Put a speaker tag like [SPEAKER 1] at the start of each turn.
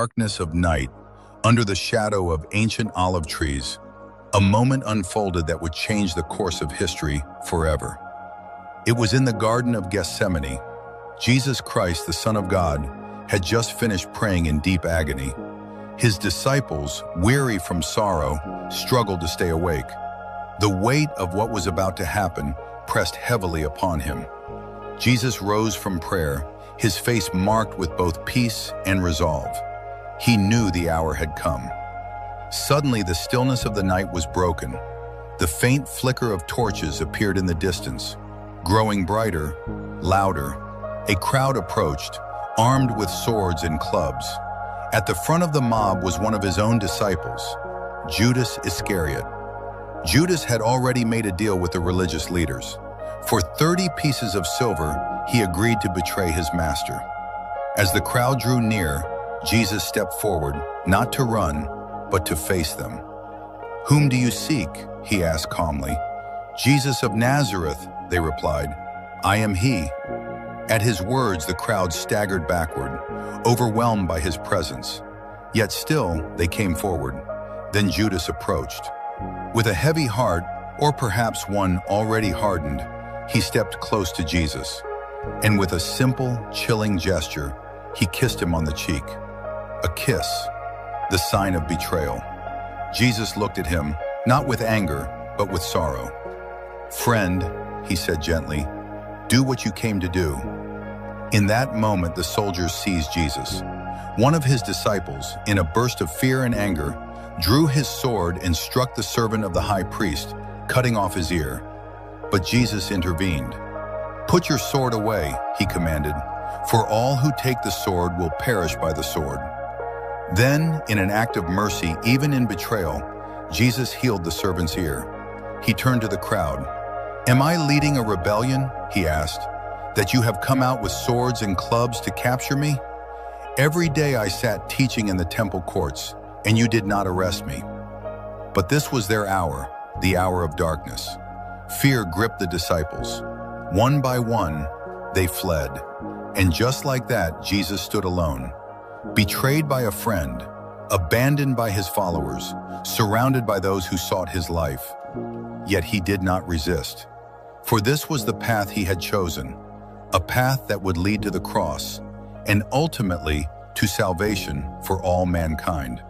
[SPEAKER 1] darkness of night, under the shadow of ancient olive trees, a moment unfolded that would change the course of history forever. It was in the Garden of Gethsemane. Jesus Christ, the Son of God, had just finished praying in deep agony. His disciples, weary from sorrow, struggled to stay awake. The weight of what was about to happen pressed heavily upon him. Jesus rose from prayer, his face marked with both peace and resolve. He knew the hour had come. Suddenly, the stillness of the night was broken. The faint flicker of torches appeared in the distance. Growing brighter, louder, a crowd approached, armed with swords and clubs. At the front of the mob was one of his own disciples, Judas Iscariot. Judas had already made a deal with the religious leaders. For 30 pieces of silver, he agreed to betray his master. As the crowd drew near, Jesus stepped forward, not to run, but to face them. "Whom do you seek?" he asked calmly. "Jesus of Nazareth," they replied. "I am he." At his words, the crowd staggered backward, overwhelmed by his presence. Yet still, they came forward. Then Judas approached. With a heavy heart, or perhaps one already hardened, he stepped close to Jesus, and with a simple, chilling gesture, he kissed him on the cheek. A kiss, the sign of betrayal. Jesus looked at him, not with anger, but with sorrow. "Friend," he said gently, "do what you came to do." In that moment, the soldiers seized Jesus. One of his disciples, in a burst of fear and anger, drew his sword and struck the servant of the high priest, cutting off his ear. But Jesus intervened. "Put your sword away," he commanded, "for all who take the sword will perish by the sword." Then, in an act of mercy, even in betrayal, Jesus healed the servant's ear. He turned to the crowd. "Am I leading a rebellion?" he asked, "that you have come out with swords and clubs to capture me? Every day I sat teaching in the temple courts, and you did not arrest me." But this was their hour, the hour of darkness. Fear gripped the disciples. One by one, they fled. And just like that, Jesus stood alone, betrayed by a friend, abandoned by his followers, surrounded by those who sought his life. Yet he did not resist. For this was the path he had chosen, a path that would lead to the cross, and ultimately to salvation for all mankind.